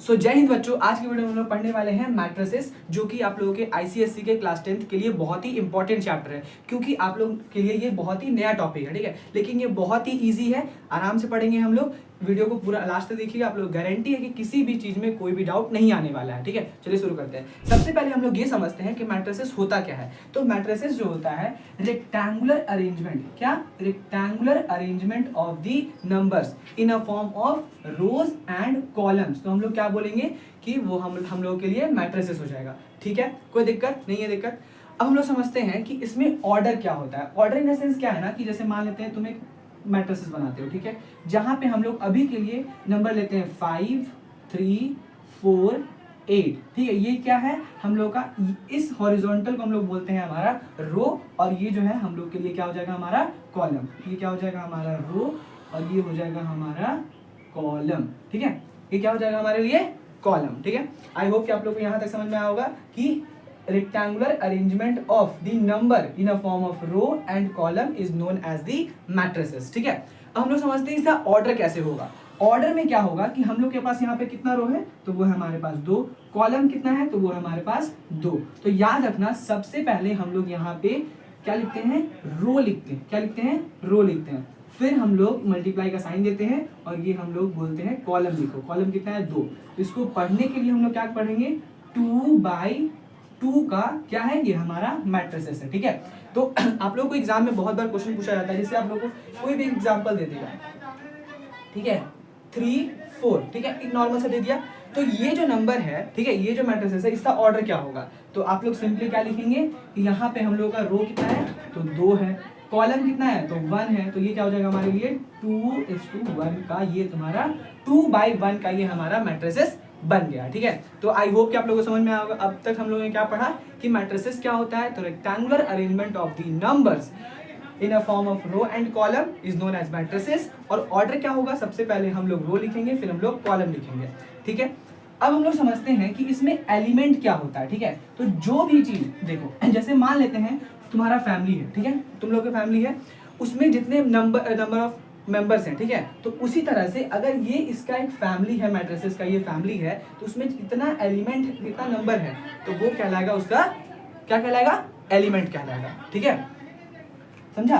सो जय हिंद बच्चों, आज की वीडियो में हम लोग पढ़ने वाले हैं मैट्रिसेस, जो कि आप लोगों के आईसीएसई के क्लास 10th के लिए बहुत ही इंपॉर्टेंट चैप्टर है, क्योंकि आप लोग के लिए ये बहुत ही नया टॉपिक है। ठीक है, लेकिन ये बहुत ही इजी है, आराम से पढ़ेंगे हम लोग। वीडियो को पूरा लास्ट तक देखिएगा, आप लोग गारंटी है कि किसी भी चीज में कोई भी डाउट नहीं आने वाला है। ठीक है, चलिए शुरू करते हैं। सबसे पहले हम लोग ये समझते हैं कि मैट्रिसेस होता क्या है। तो मैट्रिसेस जो होता है रेक्टेंगुलर अरेंजमेंट, क्या rectangular arrangement of the numbers in a form of rose and columns. तो हम लोग क्या बोलेंगे कि वो हम लोगों के लिए मैट्रिसेस हो जाएगा। ठीक है, कोई दिक्कत नहीं है। दिक्कत अब हम लोग समझते हैं कि इसमें ऑर्डर क्या होता है। ऑर्डर इन द सेंस क्या है ना, कि जैसे मान लेते हैं तुम एक मैट्रिसेस बनाते हो, ठीक है, जहां पे हम लोग अभी के लिए नंबर लेते हैं 5, 3, 4, 8। ठीक है, ये क्या है हम लोग का, इस हॉरिजॉन्टल को हम लोग बोलते हैं हमारा रो, और ये जो है हम लोग के लिए क्या हो जाएगा हमारा कॉलम। ये क्या हो जाएगा हमारा रो और ये हो जाएगा हमारा कॉलम। ठीक है, ये क्या हो जाएगा हमारे लिए कॉलम। ठीक है, आई होप कि आप लोग को यहाँ तक समझ में आया होगा कि rectangular arrangement of the number in a form of row and column is known as the matrices। ठीक है, अब हम लोग समझते हैं इसका ऑर्डर कैसे होगा। ऑर्डर में क्या होगा कि हम लोग के पास यहाँ पे कितना रो है, तो वो है हमारे पास 2। कॉलम कितना है, तो वो है हमारे पास 2। तो याद रखना, सबसे पहले हम लोग यहाँ पे क्या लिखते हैं, रो लिखते हैं। क्या लिखते हैं, रो लिखते हैं। फिर हम लोग मल्टीप्लाई का साइन देते हैं और ये हम लोग बोलते हैं कॉलम लिखो। कॉलम कितना है, 2। तो इसको पढ़ने के लिए हम लोग क्या पढ़ेंगे, 2/2 का क्या है, ये हमारा मैट्रिसेस है। ठीक है, तो आप लोगों को एग्जाम में बहुत बार क्वेश्चन पूछा जाता है, जिससे आप लोग को कोई भी एग्जांपल दे देगा। ठीक है, 3, 4, ठीक है, एक नॉर्मल सा दे दिया। तो ये जो नंबर है, ठीक है, ये जो मैट्रिसेस है, इसका ऑर्डर क्या होगा। तो आप लोग सिंपली क्या लिखेंगे कि यहाँ पे हम लोग का रो कितना है, तो 2 है। कॉलम कितना है, तो 1 है। तो ये क्या हो जाएगा हमारे लिए 2:1 का, ये तुम्हारा 2/1 का ये हमारा मैट्रिसेस बन गया। ठीक है, तो आई होप कि आप लोगों को समझ में आया होगा। अब तक हम लोगों ने क्या पढ़ा कि मैट्रिसेस क्या होता है, तो rectangular arrangement of the numbers in a form of row and column is known as matrices. और ऑर्डर क्या होगा, सबसे पहले हम लोग रो लिखेंगे, फिर हम लोग कॉलम लिखेंगे। ठीक है, अब हम लोग समझते हैं कि इसमें एलिमेंट क्या होता है। ठीक है, तो जो भी चीज देखो, जैसे मान लेते हैं तुम्हारा फैमिली है, ठीक है, तुम लोग की फैमिली है, उसमें जितने नंबर ऑफ मेंबर्स हैं, ठीक है, तो उसी तरह से अगर ये इसका एक फैमिली है, मैट्रिसेस का ये फैमिली है, तो उसमें इतना एलिमेंट, इतना नंबर है, तो वो कहलाएगा, उसका क्या कहलाएगा, एलिमेंट कहलाएगा। ठीक है, समझा।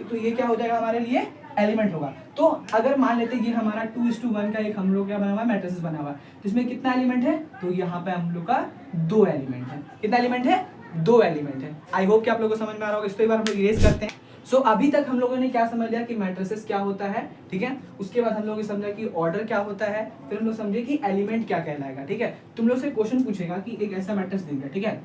तो ये क्या हो जाएगा हमारे लिए, एलिमेंट होगा। तो अगर मान लेते ये हमारा 2:1 का एक हम लोग क्या बना हुआ है, मैट्रिसेस बना हुआ है, तो इसमें कितना एलिमेंट है, तो यहाँ पे हम लोग का 2 एलिमेंट है। कितना एलिमेंट है, 2 एलिमेंट है। आई होप कि आप लोगों को समझ में आ रहा होगा। इसको एक बार हम लोग इरेज करते हैं। सो अभी तक हम लोगों ने क्या समझ लिया कि मैट्रिसेस क्या होता है। ठीक है, उसके बाद हम लोगों ने समझा कि ऑर्डर क्या होता है, फिर हम लोग समझे कि एलिमेंट क्या कहलाएगा। ठीक है, तुम लोग से क्वेश्चन पूछेगा कि एक ऐसा मैट्रिक्स दे दिया, ठीक है,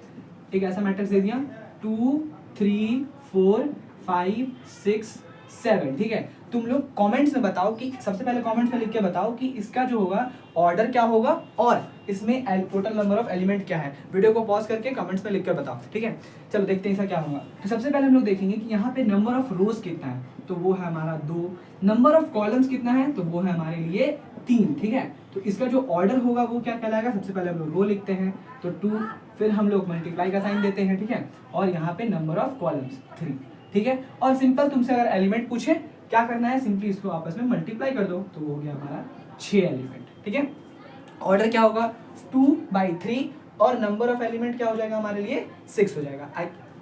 एक ऐसा मैट्रिक्स दे दिया 2, 3, 4, 5, 6, 7। ठीक है, तुम लोग कमेंट्स में बताओ कि सबसे पहले कमेंट्स में लिख के बताओ कि इसका जो होगा ऑर्डर क्या होगा और इसमें टोटल नंबर ऑफ एलिमेंट क्या है। वीडियो को पॉज करके कमेंट्स में लिख कर बताओ। ठीक है, चलो देखते हैं इसका क्या होगा। तो सबसे पहले हम लोग देखेंगे कि यहाँ पे नंबर ऑफ रोज कितना है, तो वो है हमारा 2। नंबर ऑफ कॉलम्स कितना है, तो वो है हमारे लिए 3। ठीक है, तो इसका जो ऑर्डर होगा वो क्या कहलाएगा, सबसे पहले हम लोग रो लिखते हैं, तो 2, फिर हम लोग मल्टीप्लाई का साइन देते हैं। ठीक है, और यहाँ पे नंबर ऑफ कॉलम्स 3। ठीक है, और सिंपल तुमसे अगर एलिमेंट पूछे क्या करना है, सिंपली इसको आपस में मल्टीप्लाई कर दो, तो वो हो गया हमारा 6 एलिमेंट। ठीक है, ऑर्डर क्या होगा 2/3 और नंबर ऑफ एलिमेंट क्या हो जाएगा हमारे लिए 6 हो जाएगा।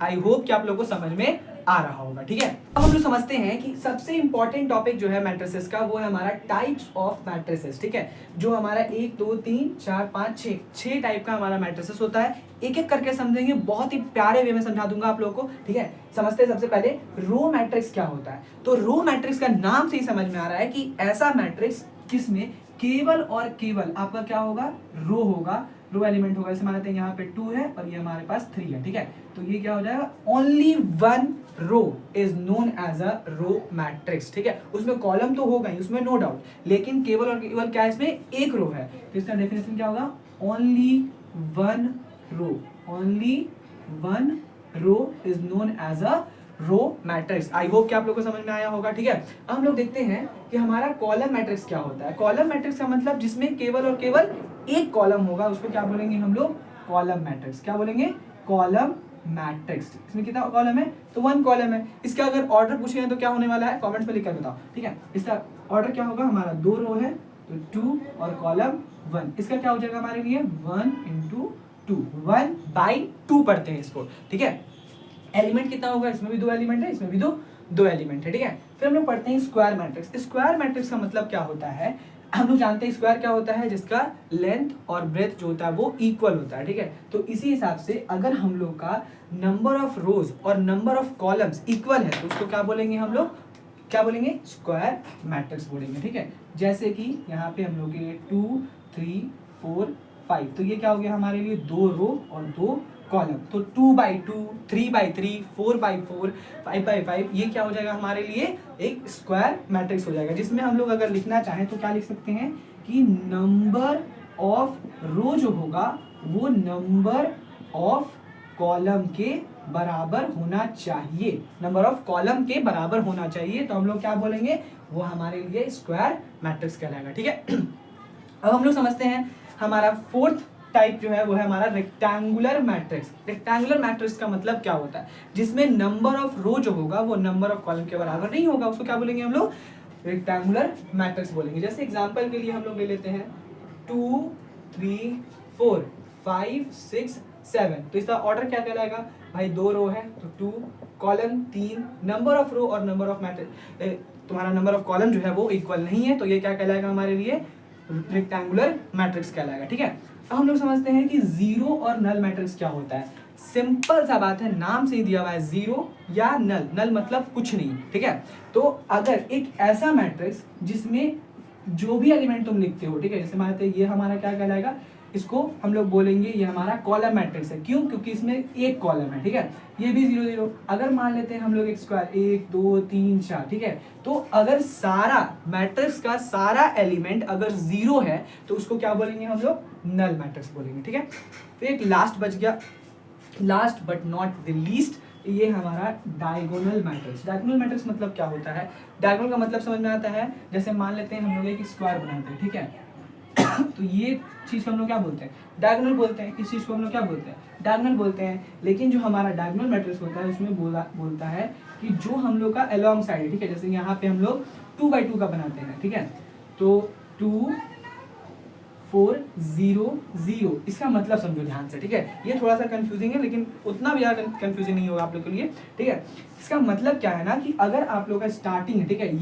आई होप कि आप लोगों को समझ में आ रहा होगा। ठीक है, अब हम लोग समझते हैं कि सबसे इंपॉर्टेंट टॉपिक जो है मैट्रिसेस का, वो है हमारा टाइप्स ऑफ मैट्रिसेस। ठीक है, जो हमारा 1, 2, 3, 4, 5, 6 टाइप का हमारा मैट्रिसेस होता है। एक एक करके समझेंगे, बहुत ही प्यारे वे में समझा दूंगा आप लोगों को। ठीक है, समझते हैं सबसे पहले रो मैट्रिक्स क्या होता है। तो रो मैट्रिक्स का नाम से ही समझ में आ रहा है कि ऐसा मैट्रिक्स जिसमें केवल और केवल आपका क्या होगा, रो होगा, रो एलिमेंट होगा। जैसे मान लेते हैं यहाँ पे 2 है और ये हमारे पास 3 है। ठीक है, तो ये क्या हो जाएगा, only 1 row is known as a row matrix. ठीक है, उसमें कॉलम तो होगा ही, उसमें नो डाउट, लेकिन केवल और केवल क्या है, इसमें एक रो है। तो इसका डेफिनेशन क्या होगा, only 1 row, only 1 row is known as a row matrix. I hope कि आप लोग को समझ में आया होगा। ठीक है, अब हम लोग देखते हैं कि हमारा कॉलम मैट्रिक्स क्या होता है। कॉलम मैट्रिक्स का मतलब जिसमें केवल और केवल एक कॉलम होगा, उसको क्या बोलेंगे हम लोग, कॉलम मैट्रिक्स। क्या बोलेंगे, कॉलम मैट्रिक्स। इसमें कितना कॉलम है, तो 1 कॉलम है। इसका अगर ऑर्डर पूछेंगे तो क्या होने वाला है, कमेंट्स में लिखकर बताओ। ठीक है, इसका ऑर्डर क्या होगा, हमारा 2 रो है, तो 2 और कॉलम 1, इसका क्या हो जाएगा हमारे लिए 1 इंटू 2, 1/2 पढ़ते हैं इसको, ठीक है। एलिमेंट कितना होगा, इसमें भी 2 एलिमेंट है, इसमें भी दो एलिमेंट है, ठीक है। फिर हम लोग पढ़ते हैं स्क्वायर मैट्रिक्स। स्क्वायर मैट्रिक्स का मतलब क्या होता है, हम लोग जानते हैं स्क्वायर क्या होता है, जिसका लेंथ और ब्रेथ जो होता है वो इक्वल होता है, ठीक है। तो इसी हिसाब से अगर हम लोग का नंबर ऑफ रोज और नंबर ऑफ कॉलम्स इक्वल है तो उसको क्या बोलेंगे, हम लोग क्या बोलेंगे, स्क्वायर मैट्रिक्स बोलेंगे, ठीक है। जैसे कि यहाँ पे हम लोग 2 3 4 5, तो ये क्या हो गया हमारे लिए 2 रो और 2 कॉलम, तो 2/2 3/3 4/4 5/5, ये क्या हो जाएगा हमारे लिए एक स्क्वायर मैट्रिक्स हो जाएगा, जिसमें हम लोग अगर लिखना चाहें तो क्या लिख सकते हैं कि नंबर ऑफ रो जो होगा वो नंबर ऑफ कॉलम के बराबर होना चाहिए, नंबर ऑफ कॉलम के बराबर होना चाहिए, तो हम लोग क्या बोलेंगे, वो हमारे लिए स्क्वायर मैट्रिक्स कहलाएगा, ठीक है। अब हम लोग समझते हैं हमारा फोर्थ टाइप जो है वो है हमारा रेक्टेंगुलर मैट्रिक्स। रेक्टेंगुलर मैट्रिक्स का मतलब क्या होता है, जिसमें नंबर ऑफ रो जो होगा वो नंबर ऑफ कॉलम के बराबर नहीं होगा, उसको क्या बोलेंगे हम लोग, रेक्टेंगुलर मैट्रिक्स बोलेंगे। जैसे एग्जांपल के लिए हम लोग ले लेते हैं 2 3 4 5 6 7, तो इसका ऑर्डर क्या कहलाएगा भाई, 2 रो है तो 2 कॉलम 3, नंबर ऑफ रो और नंबर ऑफ मैट्रिक्स, तुम्हारा नंबर ऑफ कॉलम जो है वो इक्वल नहीं है, तो ये क्या कहलाएगा हमारे लिए रेक्टेंगुलर मैट्रिक्स कहलाएगा, ठीक है। अब हम लोग समझते हैं कि जीरो और नल मैट्रिक्स क्या होता है। सिंपल सा बात है, नाम से ही दिया हुआ है जीरो या नल, नल मतलब कुछ नहीं, ठीक है। तो अगर एक ऐसा मैट्रिक्स जिसमें जो भी एलिमेंट तुम लिखते हो, ठीक है, जैसे मान लेते हैं ये हमारा क्या कहलाएगा, इसको हम लोग बोलेंगे ये हमारा कॉलम मैट्रिक्स है, क्यों, क्योंकि इसमें एक कॉलम है, ठीक है। ये भी 0 0, अगर मान लेते हैं हम लोग एक स्क्वायर 1 2 3 4, ठीक है, तो अगर सारा मैट्रिक्स का सारा एलिमेंट अगर 0 है तो उसको क्या बोलेंगे हम लोग, नल मैट्रिक्स बोलेंगे, ठीक है। फिर एक लास्ट बच गया, last but not the least, ये हमारा डायगोनल मैट्रिक्स। डायगोनल मैट्रिक्स मतलब क्या होता है, डायगोनल का मतलब समझ में आता है, जैसे मान लेते हैं हम लोग एक स्क्वायर बनाते हैं, ठीक है, तो ये चीज को हम लोग क्या बोलते हैं, डायगोनल बोलते हैं। इस चीज को हम लोग क्या बोलते हैं, डायगोनल बोलते हैं। लेकिन जो हमारा डायगोनल मैट्रिक्स होता है उसमें बोलता है कि जो हम लोग का अलोंग साइड, ठीक है, जैसे यहाँ पे हम लोग 2/2 का बनाते हैं, ठीक है, तो 2 4 0 0, इसका मतलब समझो ध्यान से, ठीक है। ये थोड़ा सा कंफ्यूजिंग है लेकिन उतना भी ज्यादा कंफ्यूजिंग नहीं होगा आप लोग के लिए, ठीक है। इसका मतलब क्या है ना कि अगर आप लोग का स्टार्टिंग है, ठीक है,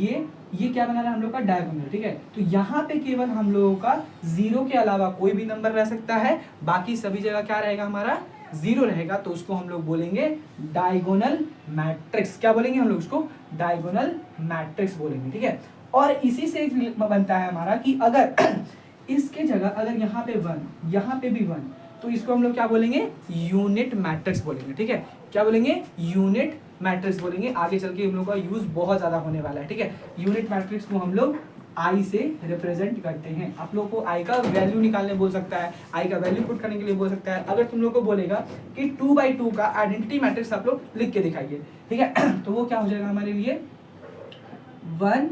ये क्या बना रहा है हम लोग का डायगोनल, ठीक है, तो यहाँ पे केवल हम लोगों का 0 के अलावा कोई भी नंबर रह सकता है, बाकी सभी जगह क्या रहेगा हमारा 0 रहेगा, तो उसको हम लोग बोलेंगे डायगोनल मैट्रिक्स। क्या बोलेंगे हम लोग उसको, डायगोनल मैट्रिक्स बोलेंगे, ठीक है। और इसी से बनता है हमारा कि अगर इसके जगह अगर यहाँ पे 1 यहाँ पे भी 1, तो इसको हम लोग क्या बोलेंगे, यूनिट मैट्रिक्स बोलेंगे, ठीक है। क्या बोलेंगे, यूनिट मैट्रिक्स बोलेंगे। आगे चल के हम लोग का यूज बहुत ज्यादा होने वाला है, ठीक है। यूनिट मैट्रिक्स को हम लोग आई से रिप्रेजेंट करते हैं। आप लोग को आई का वैल्यू निकालने बोल सकता है, आई का वैल्यू पुट करने के लिए बोल सकता है। अगर तुम लोग को बोलेगा कि 2/2 का आइडेंटिटी मैट्रिक्स आप लोग लिख के दिखाइए, ठीक है, तो वो क्या हो जाएगा हमारे लिए 1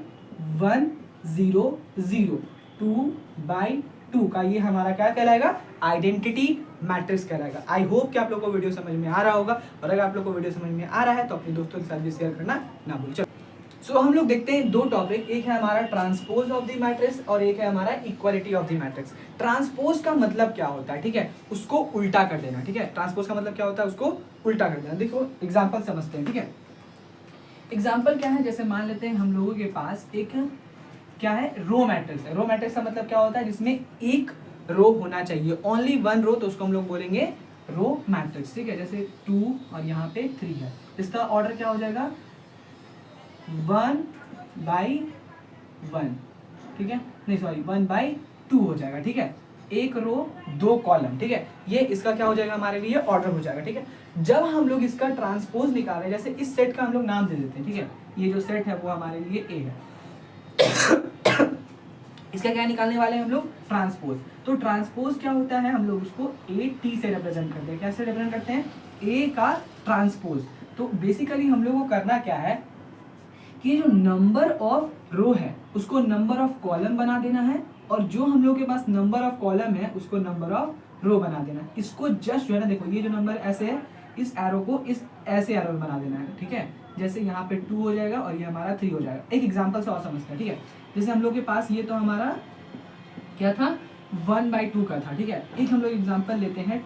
1 0 0, 2/2 का ये हमारा क्या कहलाएगा, आइडेंटिटी मैट्रिक्स कहलाएगा। आई होप कि आप लोगों को वीडियो समझ में आ रहा होगा, और अगर आप लोग को वीडियो समझ में आ रहा है तो अपने दोस्तों के साथ भी शेयर करना ना भूलिए। सो हम लोग देखते हैं 2 टॉपिक, एक है हमारा ट्रांसपोज ऑफ द मैट्रिक्स और एक है हमारा equality of the matrix. Transpose का मतलब क्या होता है, ठीक है, उसको उल्टा कर देना, ठीक है। ट्रांसपोज का मतलब क्या होता है, उसको उल्टा कर देना। देखो एग्जांपल समझते हैं, ठीक है। एग्जांपल क्या है, जैसे मान लेते हैं हम लोगों के पास एक क्या है, रो मैट्रिक्स है। रो मैट्रिक्स का मतलब क्या होता है, जिसमें एक रो होना चाहिए, ओनली 1 रो, तो उसको हम लोग बोलेंगे रो मैट्रिक्स, ठीक है। जैसे 2 और यहाँ पे 3 है, इसका ऑर्डर क्या हो जाएगा 1/1, ठीक है, नहीं सॉरी 1/2 हो जाएगा, ठीक है। एक रो 2 कॉलम, ठीक है, ये इसका क्या हो जाएगा हमारे लिए ऑर्डर हो जाएगा, ठीक है। जब हम लोग इसका ट्रांसपोज निकालें, जैसे इस सेट का हम लोग नाम दे देते हैं, ठीक है, ये जो सेट है वो हमारे लिए ए है। इसका क्या निकालने वाले हैं हम लोग, ट्रांसपोज। तो ट्रांसपोज क्या होता है, हम लोग उसको ए टी से रिप्रेजेंट करते हैं। कैसे रिप्रेजेंट करते हैं, ए का ट्रांसपोज। तो बेसिकली हम लोग को करना क्या है कि जो नंबर ऑफ रो है उसको नंबर ऑफ कॉलम बना देना है, और जो हम लोग के पास नंबर ऑफ कॉलम है उसको नंबर ऑफ रो बना देना है। इसको जस्ट जो है ना, देखो ये जो नंबर ऐसे है, इस एरो को इस ऐसे एरो में बना देना है, ठीक है। जैसे यहाँ पे 2 हो जाएगा और ये हमारा 3 हो जाएगा। एक एग्जांपल से और समझते हैं, ठीक है। जैसे हम लोग के पास ये तो हमारा क्या था 1/2 का था, ठीक है। एक हम लोग एग्जांपल लेते हैं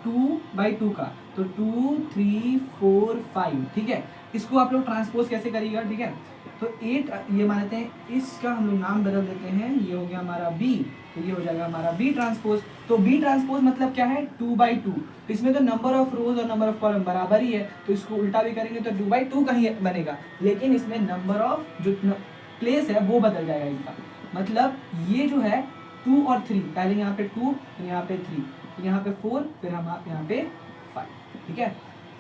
2/2 का, तो 2 3 4 5, ठीक है। इसको आप लोग ट्रांसपोज कैसे करिएगा, ठीक है। तो 8 ये मानते हैं, इसका हम लोग नाम बदल देते हैं, ये हो गया हमारा बी, तो ये हो जाएगा हमारा बी ट्रांसपोज। तो बी ट्रांसपोज मतलब क्या है 2/2। इसमें तो नंबर ऑफ रोज और नंबर ऑफ कॉलम बराबर ही है, तो इसको उल्टा भी करेंगे तो 2/2 का ही बनेगा, लेकिन इसमें नंबर ऑफ जो प्लेस है वो बदल जाएगा इनका। मतलब ये जो है 2 और 3, पहले यहाँ पे 2, फिर यहाँ पे 3, यहाँ पे 4, फिर हम यहाँ पे 5, ठीक है।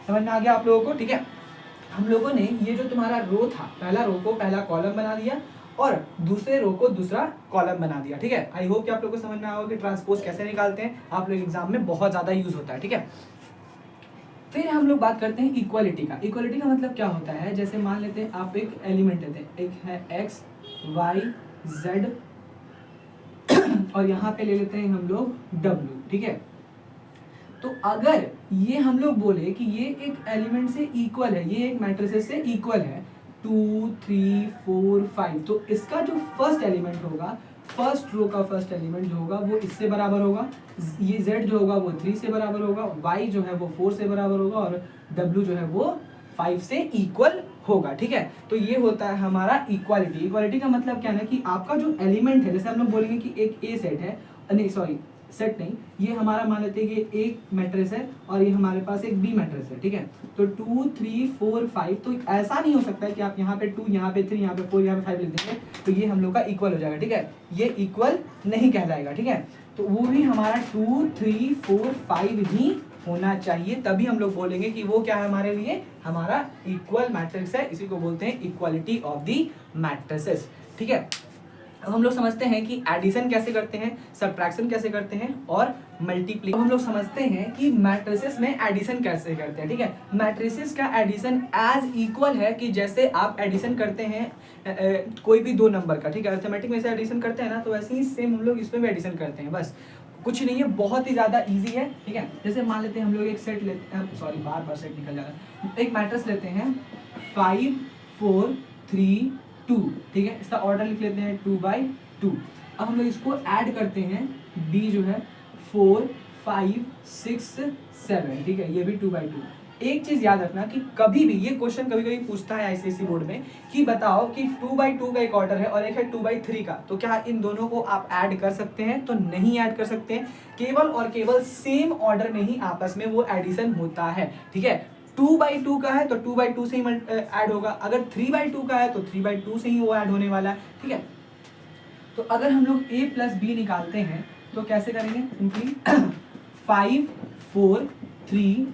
समझ में आ गया आप लोगों को, ठीक है। हम लोगों ने ये जो तुम्हारा रो था, पहला रो को पहला कॉलम बना दिया और दूसरे रो को दूसरा कॉलम बना दिया, ठीक है। आई होप कि आप लोगों को समझ में आया होगा कि ट्रांसपोज कैसे निकालते हैं, आप लोग एग्जाम में बहुत ज्यादा यूज होता है, ठीक है। फिर हम लोग बात करते हैं इक्वालिटी का। इक्वालिटी का मतलब क्या होता है, जैसे मान लेते हैं आप एक एलिमेंट लेते हैं, एक है एक्स वाई जेड और यहाँ पे ले लेते हैं हम लोग डब्ल्यू, ठीक है। तो अगर ये हम लोग बोले कि ये एक एलिमेंट से इक्वल है, ये एक मैट्रिसेस से इक्वल है 2 3 4 5, तो इसका जो फर्स्ट एलिमेंट होगा, फर्स्ट रो का फर्स्ट एलिमेंट जो होगा वो इससे बराबर होगा, ये z जो होगा वो 3 से बराबर होगा, y जो है वो 4 से बराबर होगा और w जो है वो 5 से इक्वल होगा, ठीक है। तो ये होता है हमारा इक्वालिटी। इक्वालिटी का मतलब क्या है ना कि आपका जो एलिमेंट है, जैसे हम लोग बोलेंगे कि एक ए सेट है, नहीं सॉरी सेट नहीं, ये हमारा मान लेते हैं कि एक मैट्रिक्स है और ये हमारे पास एक बी मैट्रिक्स है, ठीक है। तो 2 3 4 5, तो ऐसा नहीं हो सकता है कि आप यहाँ पे 2 यहाँ पे 3 यहाँ पे 4 यहाँ पे 5 लिख देंगे तो ये हम लोग का इक्वल हो जाएगा, ठीक है। ये इक्वल नहीं कहलाएगा, ठीक है। तो वो भी हमारा 2 3 4 5 ही होना चाहिए, तभी हम लोग बोलेंगे कि वो क्या है हमारे लिए, हमारा इक्वल मैट्रिक्स है। इसी को बोलते हैं इक्वालिटी ऑफ द मैट्रिसेस, ठीक है। अब हम लोग समझते हैं कि एडिशन कैसे करते हैं, सब्ट्रैक्शन कैसे करते हैं और मल्टीप्लिकेशन। हम लोग समझते हैं कि मैट्रिसेस में एडिशन कैसे करते हैं, ठीक है। मैट्रिसेस का एडिशन एज इक्वल है कि जैसे आप एडिशन करते हैं कोई भी दो नंबर का, ठीक है। अर्थमेटिक में से एडिशन करते हैं ना, तो वैसे ही सेम हम लोग इसमें भी एडिशन करते हैं, बस कुछ नहीं है, बहुत ही ज्यादा इजी है, ठीक है। जैसे मान लेते हैं हम लोग एक सेट लेते हैं, सॉरी बार बार सेट निकल जा रहा है, एक मैट्रिक्स लेते हैं 5 4 3 2, ठीक है। इसका ऑर्डर लिख लेते हैं 2/2। अब हम लोग इसको ऐड करते हैं, b जो है 4 5 6 7, ठीक है, ये भी 2/2। एक चीज याद रखना कि कभी भी ये क्वेश्चन कभी कभी पूछता है आईसीएसई बोर्ड में कि बताओ कि 2/2 का एक ऑर्डर है और एक है 2/3 का, तो क्या इन दोनों को आप ऐड कर सकते हैं? तो नहीं ऐड कर सकते हैं, केवल और केवल सेम ऑर्डर में ही आपस में वो एडिशन होता है, ठीक है। 2/2 का है तो 2/2 से ही ऐड होगा, अगर 3/2 का है तो 3/2 से ही वो ऐड होने वाला है, ठीक है। तो अगर हम लोग a प्लस बी निकालते हैं तो कैसे करेंगे, सिंपली 5 4 3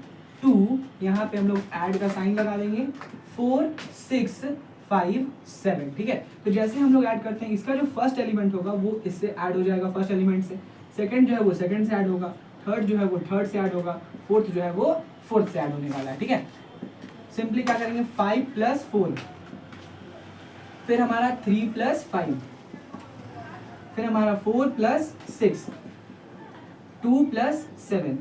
2, यहाँ पे हम लोग ऐड का साइन लगा देंगे, 4 6 5 7, ठीक है। तो जैसे हम लोग ऐड करते हैं, इसका जो फर्स्ट एलिमेंट होगा वो इससे ऐड हो जाएगा फर्स्ट एलिमेंट से, सेकंड जो है वो सेकंड से ऐड होगा, थर्ड जो है वो थर्ड से ऐड होगा, फोर्थ जो है वो फोर्थ से ऐड होने वाला है, ठीक है। सिंपली क्या करेंगे 5 + 4, फिर हमारा 3 + 5, फिर हमारा 4 + 6, 2 + 7,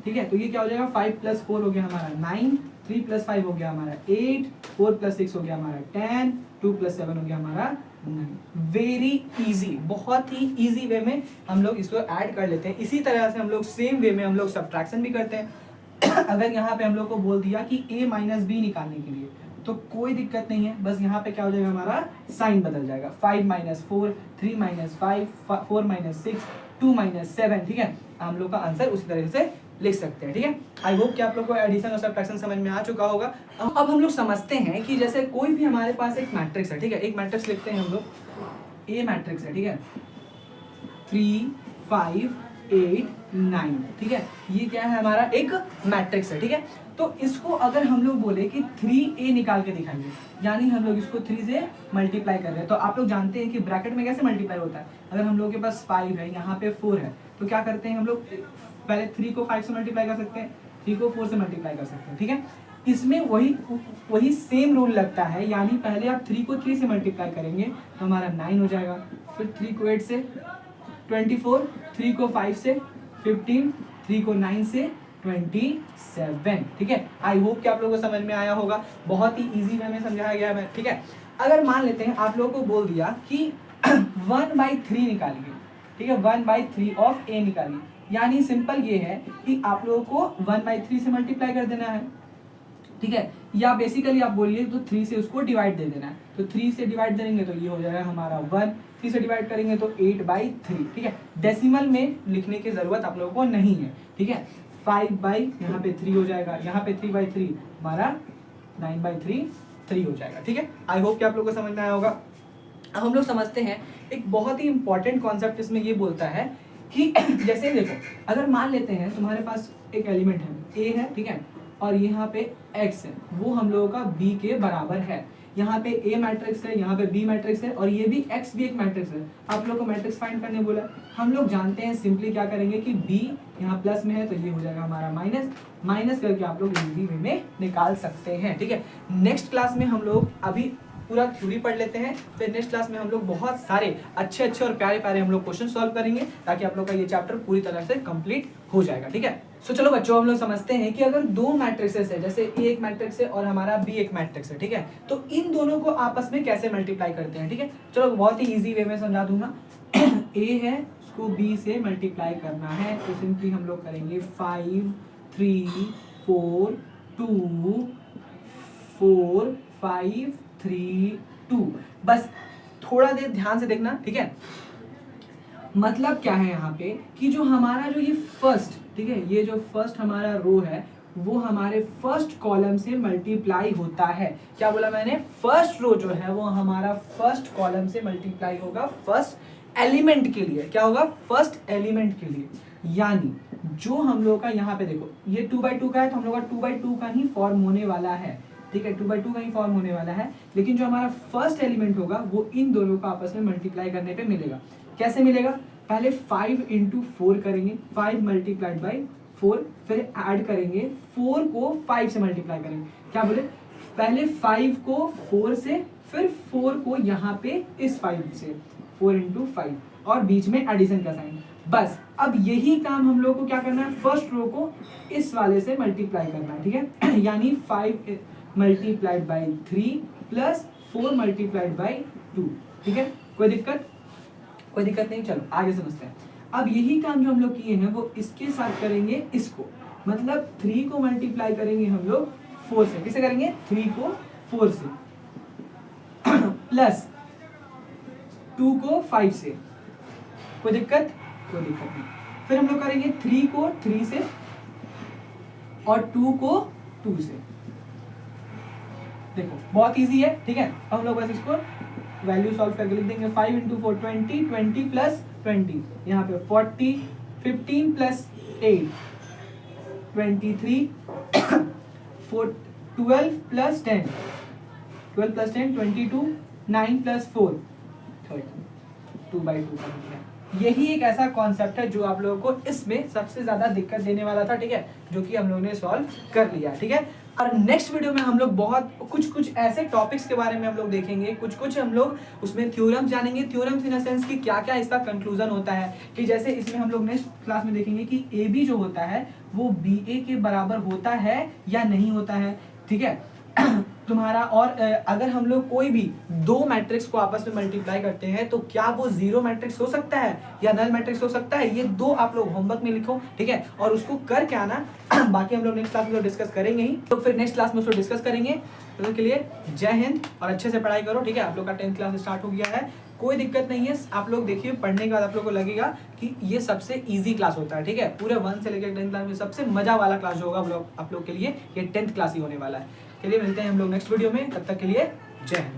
ठीक है। तो ये क्या हो जाएगा 5 + 4 हो गया हमारा 9, 3 + 5 हो गया हमारा 8, 4 + 6 हो गया हमारा 10, 2 + 7 हो गया हमारा 9। वेरी इजी, बहुत ही इजी वे में हम लोग इसको ऐड कर लेते हैं। इसी तरह से हम लोग सेम वे में हम लोग सब्ट्रैक्शन भी करते हैं। अगर यहाँ पे हम लोग को बोल दिया कि a - b निकालने के लिए, तो कोई दिक्कत नहीं है, बस यहाँ पे क्या हो जाएगा हमारा साइन बदल जाएगा, 5 - 4 3 - 5 4 - 6 2 - 7, ठीक है। हम लोग का आंसर उसी तरह से लिख सकते हैं, ठीक है। आई होप कि आप लोग को एडिशन और सब्ट्रैक्शन समझ में आ चुका होगा। अब हम लोग समझते हैं कि जैसे कोई भी हमारे पास एक मैट्रिक्स है, ठीक है। एक मैट्रिक्स लिखते हैं हम लोग, ए मैट्रिक्स है, ठीक है, 3 5 8 9, ठीक है। ये क्या है हमारा एक मैट्रिक्स है, ठीक है। तो इसको अगर हम लोग बोले कि 3a निकाल के दिखाइए, यानी हम लोग इसको 3 से मल्टीप्लाई कर रहे हैं, तो आप लोग जानते हैं कि ब्रैकेट में कैसे मल्टीप्लाई होता है। अगर हम लोग के पास 5 है, यहाँ पे 4 है, तो क्या करते हैं हम लोग, पहले 3 को 5 से मल्टीप्लाई कर सकते हैं, 3 को 4 से मल्टीप्लाई कर सकते हैं, ठीक है। इसमें वही सेम रूल लगता है, यानी पहले आप 3 को 3 से मल्टीप्लाई करेंगे तो हमारा 9 हो जाएगा, फिर 3 को 8 से 24, 3 को 5 से 15, 3 को 9 से 27, ठीक है। आई होप कि आप लोगों को समझ में आया होगा, बहुत ही इजी वे में समझाया गया है, ठीक है। अगर मान लेते हैं आप लोगों को बोल दिया कि 1/3 निकालिए, ठीक है, 1/3 ऑफ ए निकालिए। यानी सिंपल ये है कि आप लोगों को 1/3 से मल्टीप्लाई कर देना है, ठीक है, या बेसिकली आप बोलिए तो 3 से उसको डिवाइड दे देना है। तो 3 से डिवाइड देंगे तो ये हो जाएगा हमारा 1, 3 से डिवाइड करेंगे तो 8/3, ठीक है। डेसिमल में लिखने की जरूरत आप लोगों को नहीं है, ठीक है। 5 यहाँ पे 3 हो जाएगा, यहाँ पे 3/3 हमारा 9/3 हो जाएगा, ठीक है। आई होप कि आप लोगों को समझ में आया होगा। अब हम लोग समझते हैं एक बहुत ही इंपॉर्टेंट कॉन्सेप्ट इसमें ये बोलता है कि जैसे देखो, अगर मान लेते हैं तुम्हारे पास एक एलिमेंट है ए है, ठीक है, और यहाँ पे x है, वो हम लोगों का b के बराबर है। यहाँ पे a मैट्रिक्स है, यहाँ पे b मैट्रिक्स है, और ये भी x भी एक मैट्रिक्स है। आप लोग को मैट्रिक्स फाइंड करने बोला, हम लोग जानते हैं सिंपली क्या करेंगे कि b यहाँ प्लस में है तो ये हो जाएगा हमारा माइनस, माइनस करके आप लोग इजी वे में निकाल सकते हैं, ठीक है। नेक्स्ट क्लास में हम लोग अभी पूरा थ्योरी पढ़ लेते हैं, फिर नेक्स्ट क्लास में हम लोग बहुत सारे अच्छे और प्यारे प्यारे हम लोग क्वेश्चन सॉल्व करेंगे, ताकि आप लोग का ये चैप्टर पूरी तरह से कंप्लीट हो जाएगा, ठीक है। सो चलो बच्चों, हम लोग समझते हैं कि अगर दो मैट्रिक्सेस है, जैसे ए एक मैट्रिक्स है और हमारा बी एक मैट्रिक्स है, ठीक है, तो इन दोनों को आपस में कैसे मल्टीप्लाई करते हैं, ठीक है। चलो बहुत ही इजी वे में समझा दूंगा। ए है, उसको बी से मल्टीप्लाई करना है, तो सिंपली हम लोग करेंगे 5 3 4 2 4 5 3 2। बस थोड़ा देर ध्यान से देखना, ठीक है। मतलब क्या है यहाँ पे कि जो हमारा जो ये फर्स्ट, ठीक है, ये जो फर्स्ट हमारा रो है वो हमारे फर्स्ट कॉलम से मल्टीप्लाई होता है। क्या बोला मैंने? फर्स्ट रो जो है वो हमारा फर्स्ट कॉलम से मल्टीप्लाई होगा फर्स्ट एलिमेंट के लिए। क्या होगा? फर्स्ट एलिमेंट के लिए। यानी जो हम लोग का यहाँ पे देखो, ये 2/2 का है तो हम लोग का 2/2 का ही फॉर्म होने वाला है, ठीक है, 2/2 का ही फॉर्म होने वाला है। लेकिन जो हमारा फर्स्ट एलिमेंट होगा वो इन दोनों का आपस में मल्टीप्लाई करने पे मिलेगा। कैसे मिलेगा? पहले 5 × 4 करेंगे, 5 × 4, फिर ऐड करेंगे 4 को 5 से मल्टीप्लाई करेंगे। क्या बोले? पहले 5 को 4 से, फिर 4 को यहाँ पे इस 5 से, 4 × 5 और बीच में एडिशन का साइन। बस अब यही काम हम लोग को क्या करना है? फर्स्ट रो को इस वाले से मल्टीप्लाई करना है, ठीक है। यानी 5 × 3 प्लस 4 × 2, ठीक है। कोई दिक्कत? कोई दिक्कत नहीं। चलो आगे समझते हैं। अब यही काम जो हम लोग किए हैं वो इसके साथ करेंगे इसको, मतलब 3 को मल्टीप्लाई करेंगे हम लोग 4 से। किसे करेंगे? 3 को 4 से प्लस 2 को 5 से। कोई दिक्कत? कोई दिक्कत नहीं। फिर हम लोग करेंगे 3 को 3 से और 2 को 2 से। देखो बहुत इजी है, ठीक है। हम लोग बस इसको वैल्यू सॉल्व करके लिख देंगे। 5 × 4 20, 20 प्लस 20, यहाँ पे 40, 15 प्लस 8 23, 12 प्लस 10, 12 प्लस 10 22, 9 प्लस 4 30, 2/2 का निकला। यही एक ऐसा कॉन्सेप्ट है जो आप लोगों को इसमें सबसे ज्यादा दिक्कत देने वाला था, ठीक है, जो कि हम लोगों ने सॉल्व कर लिया, ठीक है। और नेक्स्ट वीडियो में हम लोग बहुत कुछ ऐसे टॉपिक्स के बारे में हम लोग देखेंगे, कुछ हम लोग उसमें थ्योरम्स जानेंगे। थ्योरम्स इन द सेंस कि क्या क्या इसका कंक्लूजन होता है, कि जैसे इसमें हम लोग नेक्स्ट क्लास में देखेंगे कि ए बी जो होता है वो बी ए के बराबर होता है या नहीं होता है, ठीक है तुम्हारा। और अगर हम लोग कोई भी दो मैट्रिक्स को आपस में मल्टीप्लाई करते हैं तो क्या वो जीरो मैट्रिक्स हो सकता है या नल मैट्रिक्स हो सकता है? ये दो आप लोग होमवर्क में लिखो, ठीक है, और उसको करके आना। बाकी हम लोग नेक्स्ट क्लास में डिस्कस करेंगे ही, तो फिर नेक्स्ट क्लास में उसको डिस्कस करेंगे। तो के लिए जय हिंद और अच्छे से पढ़ाई करो, ठीक है। आप लोग का 10th क्लास स्टार्ट हो गया है, कोई दिक्कत नहीं है। आप लोग देखिए, पढ़ने के बाद आप लोग को लगेगा कि ये सबसे इजी क्लास होता है, ठीक है। पूरे 1 से लेकर 10th क्लास में सबसे मजा वाला क्लास जो होगा आप लोग के लिए ये 10th क्लास ही होने वाला है। चलिए मिलते हैं हम लोग नेक्स्ट वीडियो में, तब तक के लिए जय हिंद।